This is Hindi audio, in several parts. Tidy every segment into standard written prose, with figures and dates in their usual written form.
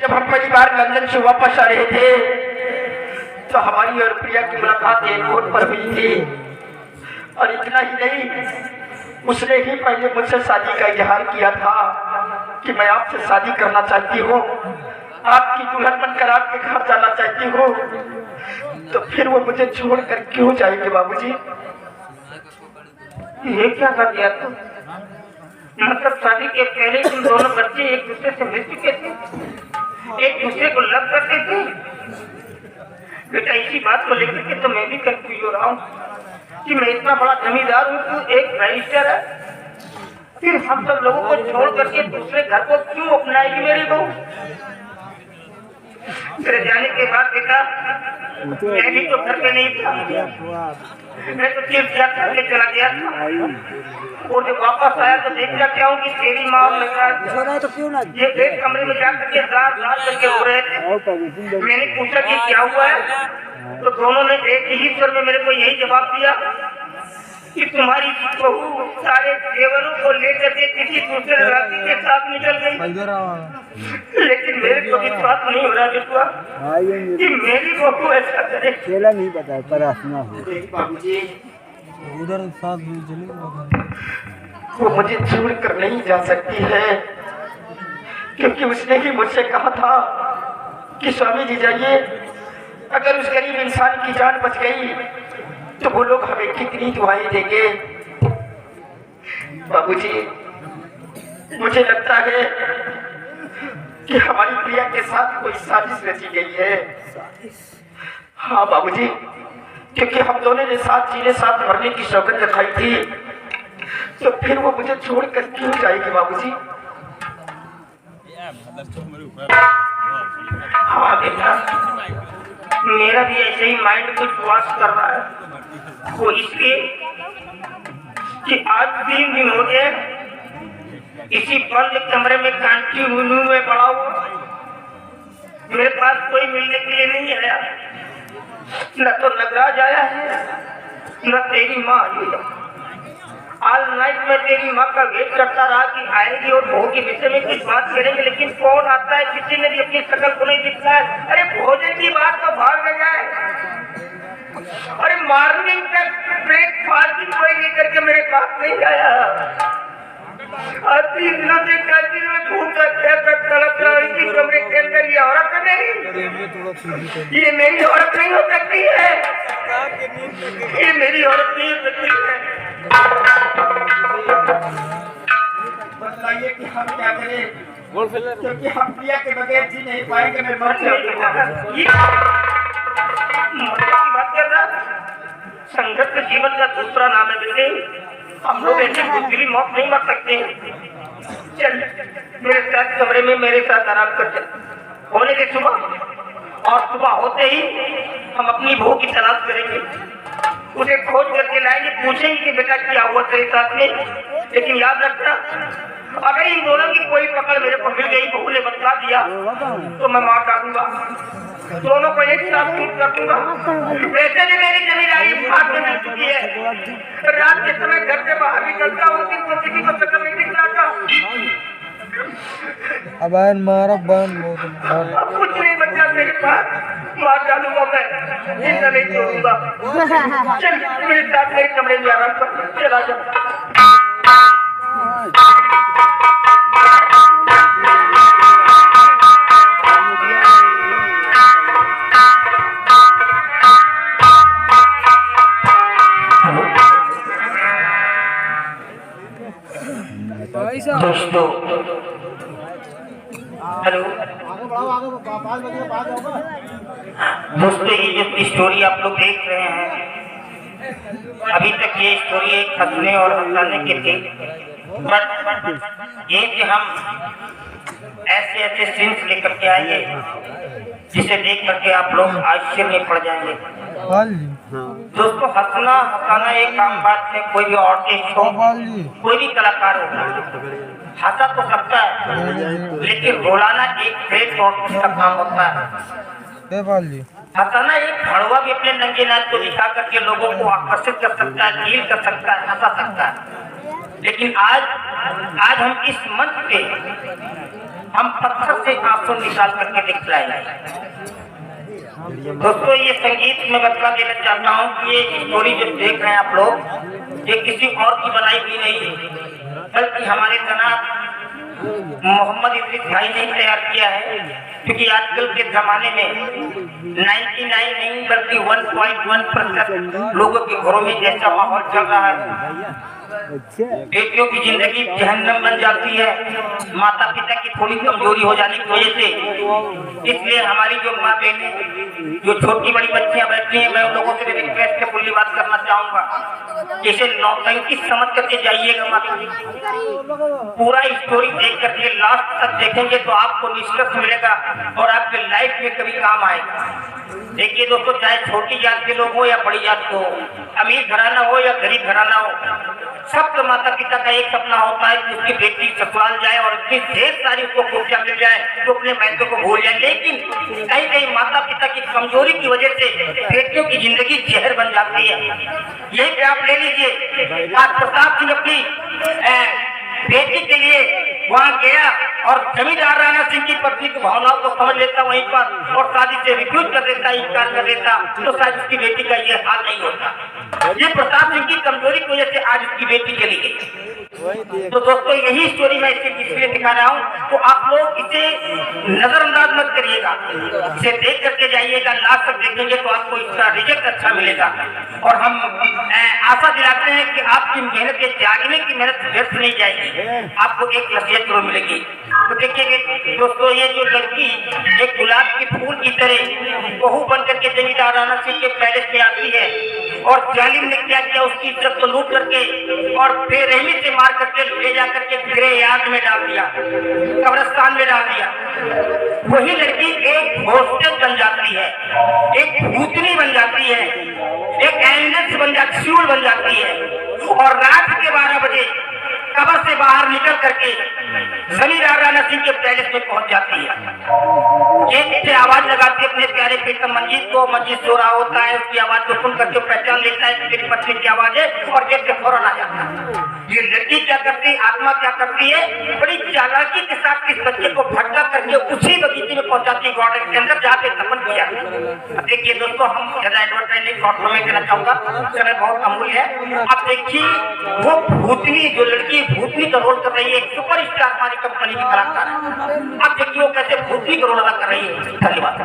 जब हम पहली बार लंदन से वापस आ रहे थे तो हमारी और प्रिया की मुलाकात एयरपोर्ट पर हुई थी। और इतना ही नहीं, उसने ही पहले मुझसे शादी का इजहार किया था कि मैं आपसे शादी करना चाहती हूँ, आपकी दुल्हन बनकर आपके घर जाना चाहती हूँ। तो फिर वो मुझे छोड़कर क्यों जाएंगे बाबूजी? ये क्या कर दिया तुम? मतलब शादी के पहले तुम दोनों बच्चे एक दूसरे से मिल चुके थे, एक दूसरे को लव करते थे। बेटा इसी बात को लेकर के तो मैं भी कंफ्यूज हो रहा हूँ कि मैं इतना बड़ा जमींदार हूँ, तू एक बैरिस्टर है, फिर हम सब लोगों को छोड़ करके दूसरे घर को क्यों अपनाएगी मेरी बहू? मेरे जाने के बाद बेटा मैं भी तो घर पे नहीं था, मैं तो तीर्थ यात्रा के चला गया था। और जब वापस आया तो देखा क्या हूँ कि तेरी माँ और ये एक कमरे में जाकर के दार करके हो रहे थे। मैंने पूछा कि क्या हुआ है, तो दोनों ने एक ही स्वर में मेरे को यही जवाब दिया कि तुम्हारी बहू सारे जेवरों को लेकर के किसी दूसरे लड़की के साथ निकल गई। लेकिन मेरे को विश्वास नहीं हो रहा बेटा कि मेरी बहू ऐसा करे। खेला नहीं पता है पर आसना हो बाबूजी उधर साथ भी चले वो मुझे छोड़ कर नहीं जा सकती है, क्योंकि उसने ही मुझसे कहा था कि स्वामी जी जाइए, अगर उस गरीब इंसान की जान बच गई तो वो लोग हमें कितनी दुआएं देंगे। बाबूजी मुझे लगता है कि हमारी प्रिया के साथ कोई साजिश रची गई है। हाँ बाबूजी, क्योंकि हम दोनों ने साथ जीने साथ मरने की सौगंध खाई थी, तो फिर वो मुझे छोड़कर क्यों जाएगी बाबूजी? हाँ बेटा, मेरा भी ऐसे ही माइंड कुछ वास कर रहा है। वो इसलिए कि आज 3 दिन हो गए इसी बंद कमरे में कंटिन्यू में पड़ा हुआ, मेरे पास कोई मिलने के लिए नहीं आया। न तो नगराज आया है न तेरी माँ आई है। ऑल नाइट में तेरी माँ का वेट करता रहा कि आएगी और बहू के विषय में कुछ बात करेंगे, लेकिन कौन आता है? किसी ने भी अपनी शकल को नहीं दिखता है। अरे भोजन की बात तो भाग न जाए, अरे मॉर्निंग तक ब्रेकफास्ट भी कोई लेकर के मेरे पास नहीं आया। और 3 दिनों से कंटिन्यू में भूखा तड़प रहा इसी कमरे के अंदर। ये औरत नहीं, ये मेरी औरत नहीं हो सकती है, ये मेरी औरत नहीं हो सकती है। बताइए कि हम क्या करें, क्योंकि हम प्रिया के बगैर जी नहीं पाएंगे। मैं मर जाऊंगा। बात कर रहा, संघर्ष जीवन का दूसरा नाम है बेटे। हम लोग ऐसे बुद्धि मौत नहीं मर सकते। चल मेरे साथ कमरे में मेरे साथ आराम कर, चल होने के सुबह, और सुबह होते ही हम अपनी बहू की तलाश करेंगे, उसे खोज करके लाएंगे, पूछेंगे कि बेटा क्या हुआ तेरे साथ में। लेकिन याद रखना, अगर इन दोनों की कोई पकड़ मेरे को मिल गई, बहू ने बतला दिया, तो मैं मार डालूंगा, दोनों को एक साथ शूट कर दूंगा। वैसे भी मेरी जमींदारी भाग में मिल चुकी है। रात के समय घर से बाहर निकलता हूँ तो किसी को शक्ल नहीं दिख रहा था। अब मारा बंद अब कुछ नहीं बचा मेरे पास, मार डालूंगा मैं, जिंदा नहीं छोड़ूंगा। चल मेरे साथ मेरे कमरे में आराम कर, चला जा। दोस्तों हेलो दोस्तों, ये जो स्टोरी आप लोग देख रहे हैं, अभी तक ये स्टोरी एक हंसने और हंसाने के थी, बट ये कि हम ऐसे ऐसे सीन्स लेकर के आएंगे जिसे देख करके आप लोग आश्चर्य में पड़ जाएंगे। दोस्तों हंसना हंसाना एक आम बात है, कोई भी आर्टिस्ट हो, कोई भी कलाकार हो, हंसा तो सकता है, लेकिन रुलाना एक ग्रेट आर्टिस्ट का काम होता है। हंसाना एक भड़वा भी अपने नंगे नाच को दिखा करके लोगों को आकर्षित कर सकता है, हील कर सकता है, हंसा सकता है। लेकिन आज हम इस मंच पे हम पत्थर से आंसू निकाल करके दिखलाएंगे। दोस्तों ये संगीत में बतला देना चाहता हूँ कि ये स्टोरी जो देख रहे हैं आप लोग, ये किसी और की बनाई हुई नहीं, बल्कि हमारे जनाब मोहम्मद इद्रिस भाई ने तैयार किया है। क्योंकि आजकल के जमाने में 99 नहीं बल्कि 1.1% लोगों के घरों में जैसा माहौल चल रहा है, बेटियों की जिंदगी जहन्नम बन जाती है माता पिता की थोड़ी कमजोरी हो जाने की वजह से। इसलिए हमारी जो माँ बहनें, जो छोटी बड़ी बच्चियां बैठी हैं, मैं उन लोगों से रिक्वेस्ट के फुल्ली बात करना चाहूंगा, जैसे नौटंकी समझ करके जाइएगा मत। पूरा स्टोरी देख करके लास्ट तक देखेंगे तो आपको निष्कर्ष मिलेगा और आपके लाइफ में कभी काम आएगा। देखिए दोस्तों, चाहे छोटी जात के लोग हो या बड़ी जात के हो, अमीर घराना हो या गरीब घराना हो, सबके माता पिता का एक सपना होता है कि उसकी बेटी ससुराल जाए और इतनी ढेर सारी उसको खुशियां मिल जाए तो अपने मैके को भूल जाए। लेकिन कहीं कहीं माता पिता की कमजोरी की वजह से बेटियों की जिंदगी जहर बन जाती है। यही पे आप ले लीजिए, आज प्रताप सिंह अपनी बेटी के लिए वहाँ गया और जमींदार राणा सिंह की पत्नी की भावनाओं को समझ लेता वहीं पर और शादी से रिफ्यूज कर देता, इनकार कर देता, तो शायद उसकी बेटी का ये हाल नहीं होता। ये प्रताप सिंह की कमजोरी की वजह से आज उसकी बेटी चली गई। तो दोस्तों यही स्टोरी मैं इसलिए दिखा रहा हूँ, तो आप लोग इसे नजरअंदाज मत करिएगा, इसे देख करके जाइएगा, लास्ट तक देखेंगे तो आपको इसका रिजल्ट अच्छा मिलेगा। और हम आशा दिलाते हैं कि आपकी मेहनत, जागने की मेहनत व्यर्थ नहीं जाएगी, आपको एक नसीहत जरूर मिलेगी। तो देखिए दोस्तों, ये जो लड़की एक गुलाब की फूल की तरह बहू बन करके जमींदार राणा सिंह के पैलेस में आती है और जालिम ने क्या किया, उसकी इज्जत को लूट करके और बेरहमी से मार करके ले जा करके ग्रे यार्ड में डाल दिया, कब्रिस्तान में डाल दिया। वही लड़की एक घोस्टेज बन जाती है, एक भूतनी बन जाती है, एक एलियंस बन जाती, फ्यूल बन जाती है और रात के 12 बजे कब्र से बाहर निकल करके जमींदार राणा सिंह के पैलेस में पहुंच जाती है। गेट से आवाज लगाती है अपने प्यारे प्रीतम मंजीत को, मंजीत सो रहा होता है, उसकी आवाज को सुन करके पहचान लेता है कि मेरी पत्नी की आवाज है और गेट से फौरन आ जाता है। ये लड़की क्या करती है, आत्मा क्या करती है, बड़ी चालाकी के साथ इस बच्चे को भटका करके उसी बगीचे में पहुंचाती है गार्डन के अंदर जहाँ पे दफन किया। देखिए दोस्तों, हम ज्यादा एडवर्टाइजिंग शॉर्ट में देना चाहूंगा, समय बहुत अमूल्य है। अब देखिए वो भूतनी, जो लड़की भूतनी का रोल कर रही है, एक सुपरस्टार हमारी कंपनी की कलाकार है। अब देखिए वो कैसे भूतनी का रोल अदा कर रही है। धन्यवाद।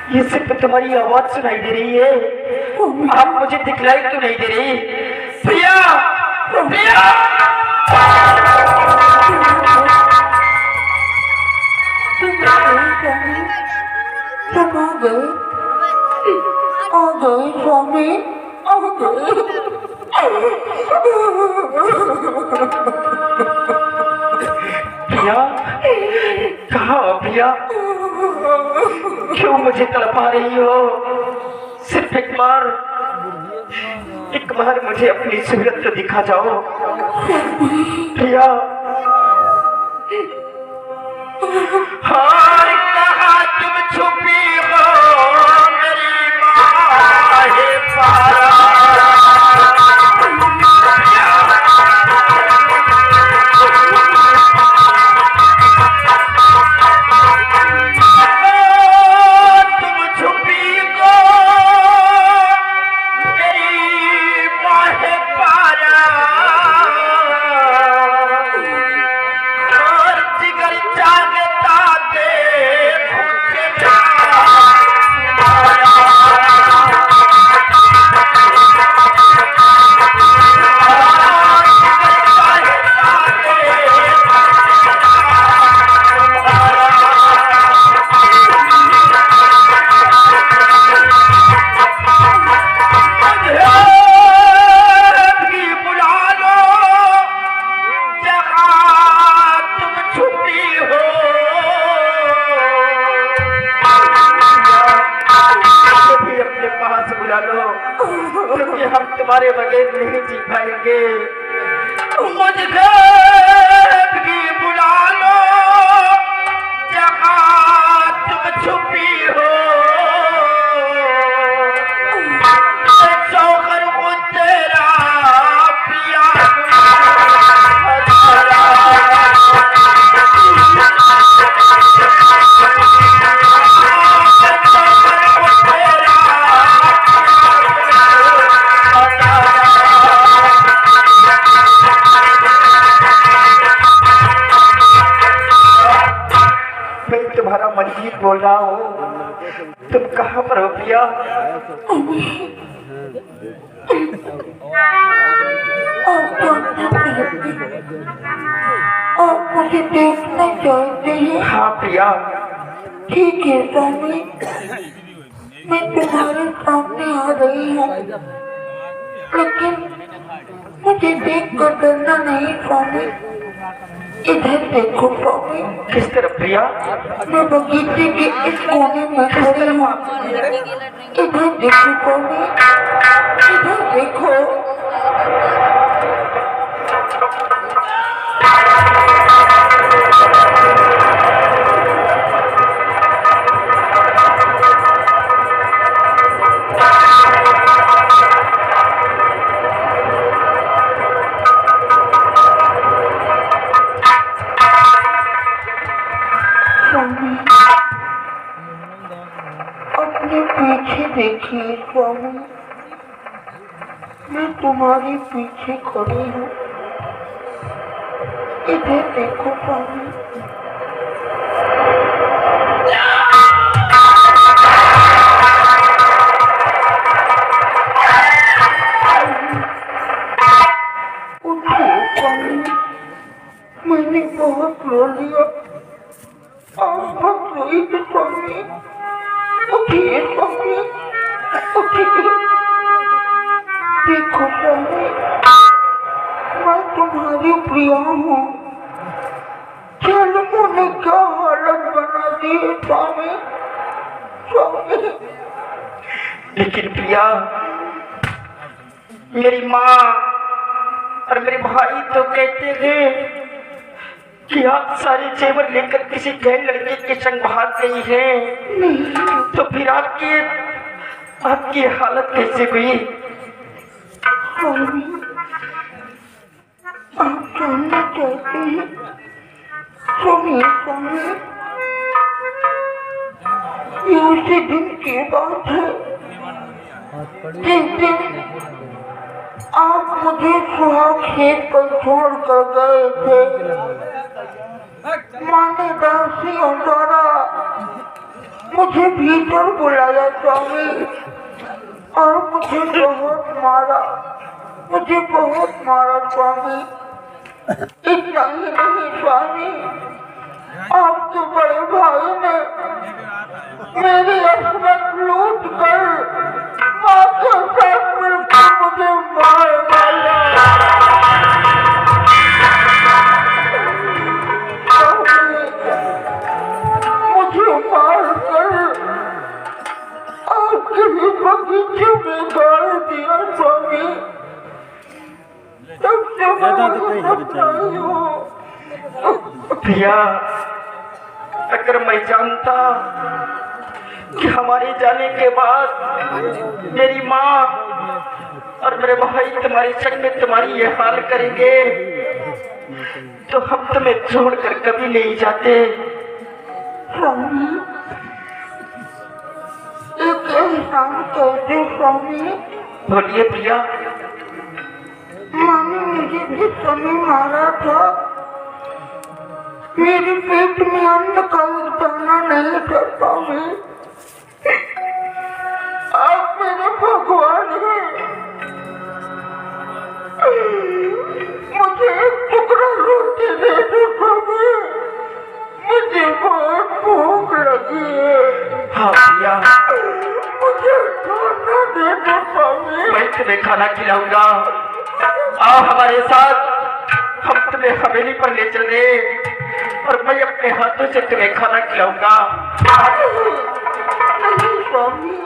ये सिर्फ तुम्हारी आवाज सुनाई दे रही है, आप मुझे दिखलाई तो नहीं दे रही। प्रिया, प्रिया, तुम आ गए स्वामी, आ गए। प्रिया, कहाँ हो प्रिया? क्यों मुझे तड़पा रही हो? सिर्फ एक बार मुझे अपनी सूरत तो दिखा जाओ प्रिया। हार कहाँ तुम छुपी हो मेरी माँ है पारा। हम तुम्हारे बगैर नहीं जी पाएंगे। मुझे भी बुला लो जहाँ तुम छुपी हो। शौकर को तेरा प्रिया तुम्हारा मंजीत बोल रहा हूँ। तुम कहाँ पर हो प्रिया? आप मुझे देखना चाहते हैं? हाँ प्रिया। ठीक है स्वामी, मैं तुम्हारे सामने आ रही हूँ, लेकिन मुझे देख कर डरना नहीं स्वामी। इधर देखो स्वामी। किस तरफ प्रिया? मैं बगीचे के इस कोने में खड़ी हूँ। इधर देखो स्वामी, इधर देखो। अपने पीछे देखिए स्वामी, मैं तुम्हारे पीछे खड़ी हूँ। इधर देखो स्वामी। उठिए स्वामी, मैंने बहुत रो लिया। आप मत रोइए स्वामी। उठिए स्वामी, उठिए। देखो स्वामी, मैं तुम्हारी प्रिया हूँ। चलो ने क्या मुझे स्वामी स्वामी। लेकिन प्रिया, मेरी माँ और मेरे भाई तो कहते हैं कि आप सारे जेवर लेकर किसी गैर लड़के के संग भाग गई हैं, तो फिर आपकी हालत कैसे हुई? स्वामी, आप जानना चाहते हैं? सुनिए स्वामी, ये उसी दिन की बात है जिस दिन आप मुझे सुहाग खेत पर छोड़ कर गए थे। माने दासियों द्वारा मुझे भीतर बुलाया स्वामी, और मुझे बहुत मारा स्वामी। इतना ही नहीं स्वामी, आपके बड़े भाई ने मेरी अस्मत लूट कर माँ के साथ मिलकर मुझे मार डाला। मुझे मार कर आपके ही बगीचे में गाड़ दिया स्वामी। तब से मैं प्रिया, अगर मैं जानता कि हमारे जाने के बाद मेरी माँ और मेरे भाई तुम्हारे संग में तुम्हारी ये हाल करेंगे, तो हम तुम्हें छोड़कर कभी नहीं जाते। स्वामी, एक एहसान कहते स्वामी। बोलिए प्रिया। माने मुझे जिस समय मारा था, मेरे पेट में अन्न का एक दाना नहीं था स्वामी। आप मेरे भगवान हैं, मुझे एक टुकड़ा रोटी दे दो स्वामी, मुझे बहुत भूख लगी है। हाँ प्रिया, मुझे खाना दे दो स्वामी। मैं तुम्हें खाना खिलाऊंगा। आओ हमारे साथ, हम तुम्हें हवेली पर ले चल रहे, और मैं अपने हाथों से तुम्हें खाना खिलाऊंगा। नहीं स्वामी,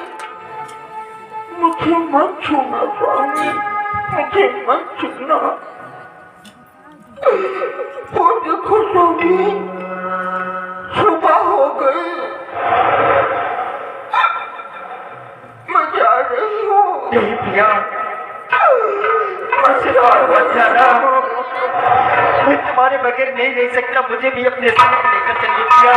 मुझे मत छूना स्वामी, मुझे मत छूना। वो देखो स्वामी, सुबह हो गई, मैं जा रही हूँ। नहीं प्रिया, और मत जाना, मैं तुम्हारे बगैर नहीं रह सकता, मुझे भी अपने साथ लेकर चलिए प्रिया।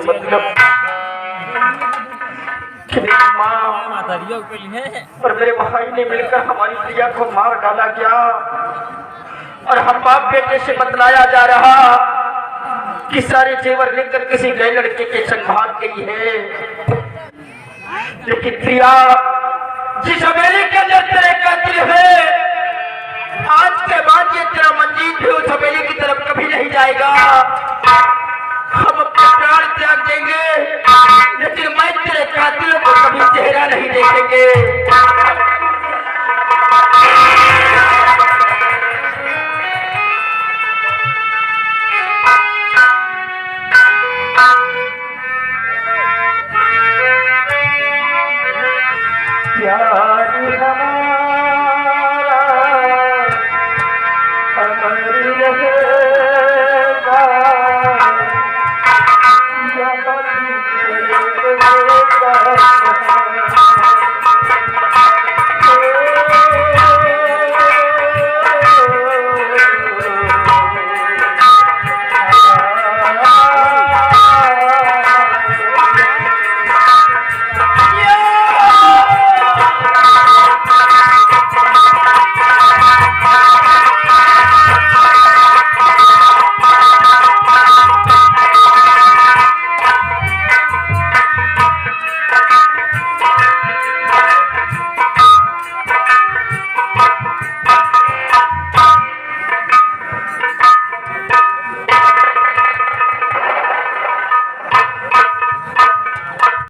मतलब कि मेरी माँ और मेरे भाई ने मिलकर हमारी प्रिया को मार डाला गया, और हम बाप बेटे से बतलाया जा रहा कि सारे जेवर लेकर किसी गए लड़के के संग भाग गई है। लेकिन प्रिया, जिस हवेली के अंदर तेरे कातिल है, आज के बाद ये तेरा मंजीत भी उस हवेली की तरफ कभी नहीं जाएगा। हम अपने प्राण त्याग देंगे, लेकिन मैं तेरे कातिलों को कभी चेहरा नहीं देखेंगे। प्यार हमारा अमर रहेगा, या